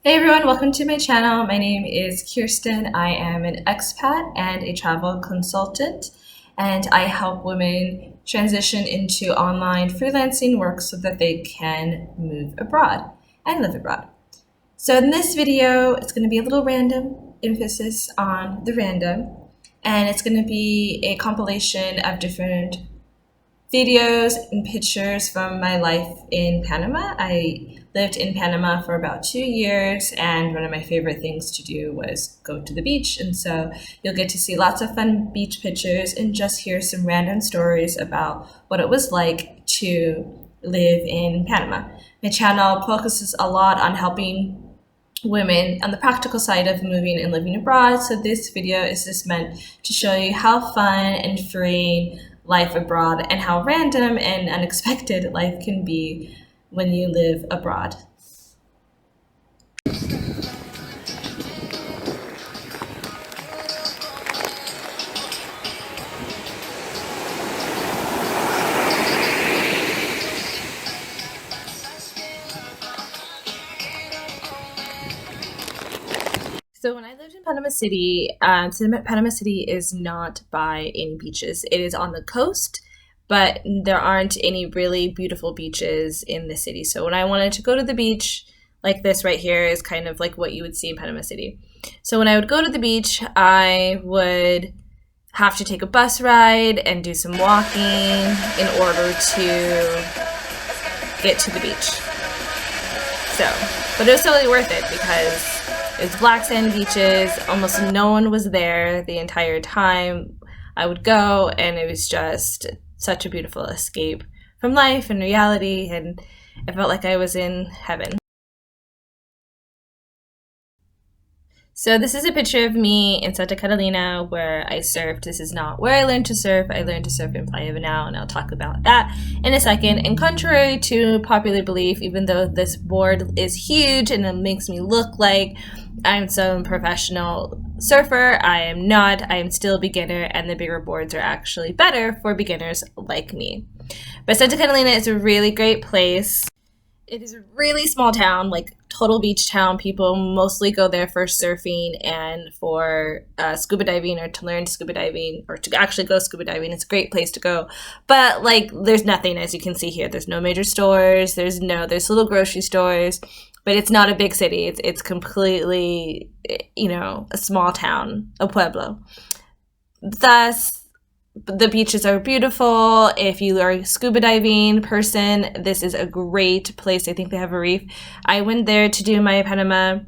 Hey everyone, welcome to my channel. My name is Kirsten. I am an expat and a travel consultant, and I help women transition into online freelancing work so that they can move abroad and live abroad. So in this video, it's going to be a little random, emphasis on the random, and it's going to be a compilation of different videos and pictures from my life in Panama. I lived in Panama for about 2 years, and one of my favorite things to do was go to the beach. And so you'll get to see lots of fun beach pictures and just hear some random stories about what it was like to live in Panama. My channel focuses a lot on helping women on the practical side of moving and living abroad. So this video is just meant to show you how fun and freeing life abroad and how random and unexpected life can be when you live abroad. So when I lived in Panama City, Panama City is not by any beaches. It is on the coast, but there aren't any really beautiful beaches in the city. So when I wanted to go to the beach, like this right here is kind of like what you would see in Panama City. So when I would go to the beach, I would have to take a bus ride and do some walking in order to get to the beach. So, but it was totally worth it because it was black sand beaches. Almost no one was there the entire time I would go, and it was just such a beautiful escape from life and reality, and I felt like I was in heaven. So this is a picture of me in Santa Catalina where I surfed. This is not where I learned to surf. I learned to surf in Playa Venal, and I'll talk about that in a second. And contrary to popular belief, even though this board is huge and it makes me look like I'm some professional surfer, I am not. I am still a beginner, and the bigger boards are actually better for beginners like me. But Santa Catalina is a really great place. It is a really small town, like total beach town. People mostly go there for surfing and for scuba diving, or to learn scuba diving, or to actually go scuba diving. It's a great place to go. But like, there's nothing, as you can see here. There's no major stores. There's little grocery stores, but it's not a big city. It's completely, a small town, a pueblo. Thus, the beaches are beautiful. If you are a scuba diving person, this is a great place. I think they have a reef. I went there to do my Panama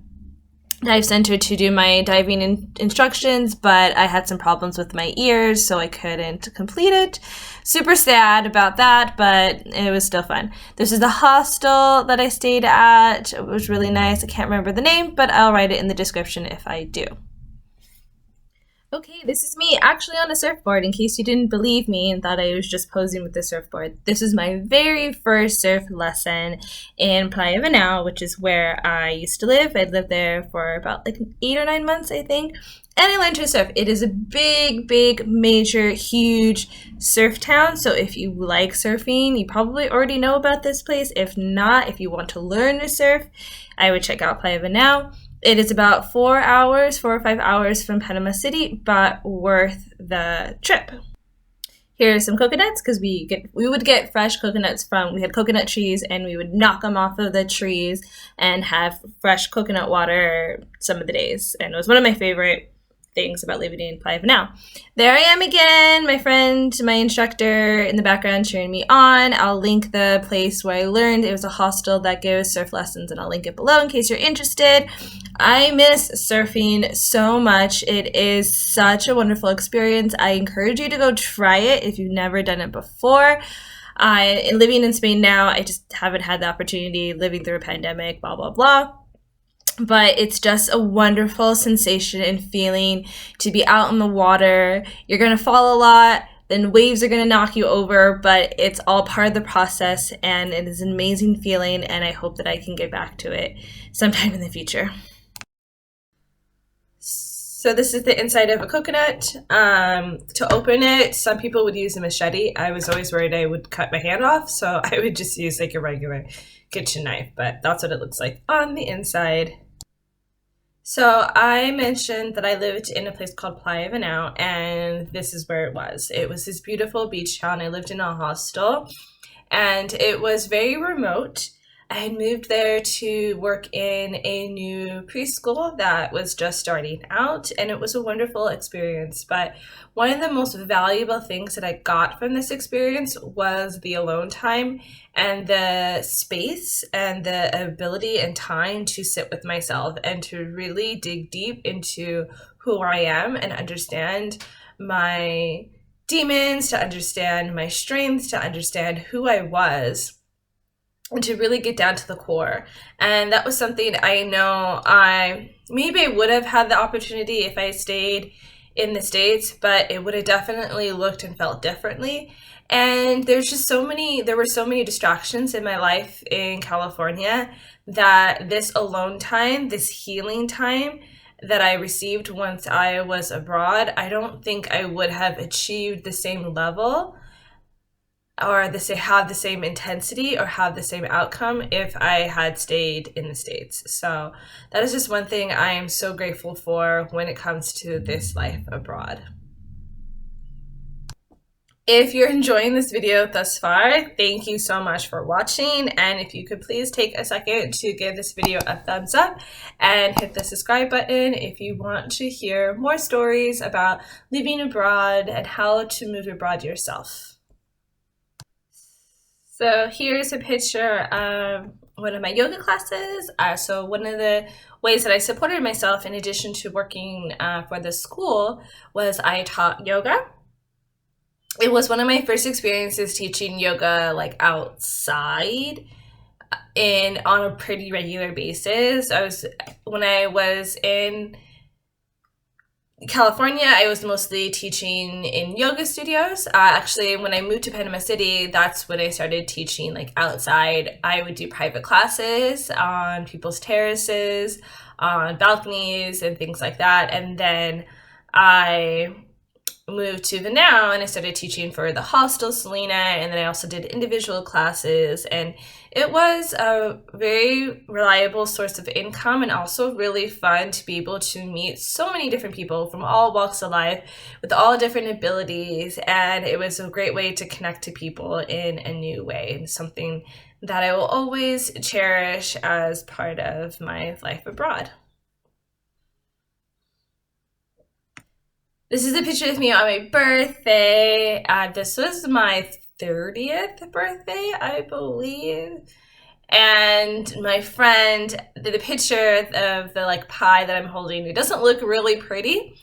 Dive Center to do my diving instructions, but I had some problems with my ears, so I couldn't complete it. Super sad about that, but it was still fun. This is the hostel that I stayed at. It was really nice. I can't remember the name, but I'll write it in the description if I do. Okay, this is me actually on a surfboard, in case you didn't believe me and thought I was just posing with the surfboard. This is my very first surf lesson in Playa Venao, which is where I used to live. I lived there for about like 8 or 9 months, I think. And I learned to surf. It is a big, major, huge surf town. So if you like surfing, you probably already know about this place. If not, if you want to learn to surf, I would check out Playa Venao. It is about 4 or 5 hours from Panama City, but worth the trip. Here are some coconuts, because we would get fresh coconuts we had coconut trees, and we would knock them off of the trees and have fresh coconut water some of the days. And it was one of my favorite things about living in Playa Venal. There I am again, my friend, my instructor in the background cheering me on. I'll link the place where I learned. It was a hostel that gives surf lessons, and I'll link it below in case you're interested. I miss surfing so much. It is such a wonderful experience. I encourage you to go try it if you've never done it before. Living in Spain now, I just haven't had the opportunity, living through a pandemic, blah, blah, blah. But it's just a wonderful sensation and feeling to be out in the water. You're going to fall a lot, then waves are going to knock you over, but it's all part of the process, and it is an amazing feeling, and I hope that I can get back to it sometime in the future. So this is the inside of a coconut. To open it, some people would use a machete. I was always worried I would cut my hand off, so I would just use like a regular kitchen knife, but that's what it looks like on the inside. So I mentioned that I lived in a place called Playa Venao, and this is where it was. It was this beautiful beach town. I lived in a hostel, and it was very remote. I had moved there to work in a new preschool that was just starting out, and it was a wonderful experience. But one of the most valuable things that I got from this experience was the alone time and the space and the ability and time to sit with myself and to really dig deep into who I am and understand my demons, to understand my strengths, to understand who I was, and to really get down to the core. And that was something I know I maybe would have had the opportunity if I stayed in the States, but it would have definitely looked and felt differently. And there were so many distractions in my life in California that this alone time, this healing time that I received once I was abroad, I don't think I would have achieved the same level or have the same intensity or have the same outcome if I had stayed in the States. So that is just one thing I am so grateful for when it comes to this life abroad. If you're enjoying this video thus far, thank you so much for watching. And if you could please take a second to give this video a thumbs up and hit the subscribe button if you want to hear more stories about living abroad and how to move abroad yourself. So here's a picture of one of my yoga classes. So one of the ways that I supported myself in addition to working for the school was I taught yoga. It was one of my first experiences teaching yoga like outside and on a pretty regular basis. When I was in California, I was mostly teaching in yoga studios. Actually, when I moved to Panama City, that's when I started teaching like outside. I would do private classes on people's terraces, on balconies, and things like that. And then I moved to Venao and I started teaching for the hostel Selena, and then I also did individual classes, and it was a very reliable source of income and also really fun to be able to meet so many different people from all walks of life with all different abilities, and it was a great way to connect to people in a new way, and something that I will always cherish as part of my life abroad. This is a picture of me on my birthday. This was my 30th birthday, I believe. And my friend did a picture of the like pie that I'm holding. It doesn't look really pretty,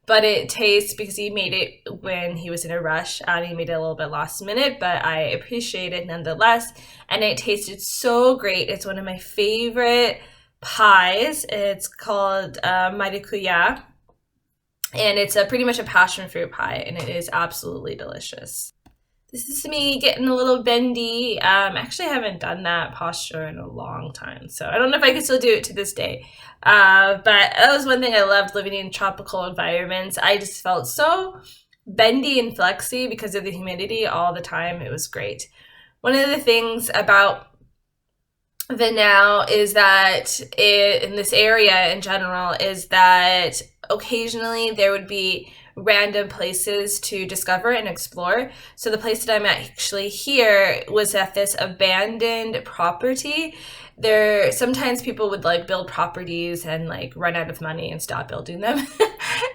but it tastes, because he made it when he was in a rush, and he made it a little bit last minute, but I appreciate it nonetheless. And it tasted so great. It's one of my favorite pies. It's called maracuya. And it's pretty much a passion fruit pie, and it is absolutely delicious. This is me getting a little bendy. Actually, I haven't done that posture in a long time, so I don't know if I can still do it to this day. But that was one thing I loved living in tropical environments. I just felt so bendy and flexy because of the humidity all the time. It was great. One of the things about Venal is that in this area in general is that occasionally there would be random places to discover and explore. So the place that I'm actually here was at this abandoned property. There sometimes people would like build properties and like run out of money and stop building them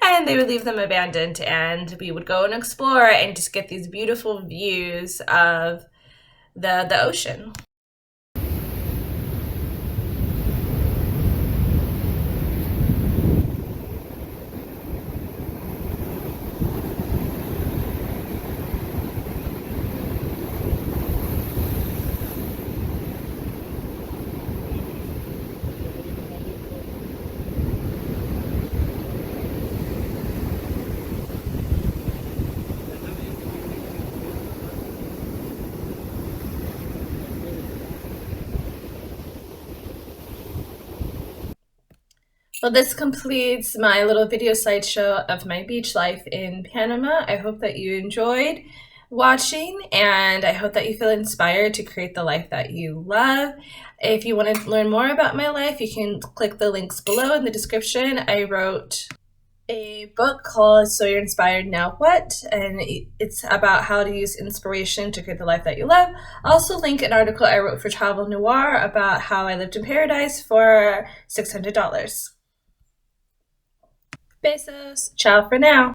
and they would leave them abandoned, and we would go and explore and just get these beautiful views of the ocean. Well, this completes my little video slideshow of my beach life in Panama. I hope that you enjoyed watching, and I hope that you feel inspired to create the life that you love. If you want to learn more about my life, you can click the links below in the description. I wrote a book called So You're Inspired Now What? And it's about how to use inspiration to create the life that you love. I'll also link an article I wrote for Travel Noire about how I lived in paradise for $600. Besos. Ciao for now.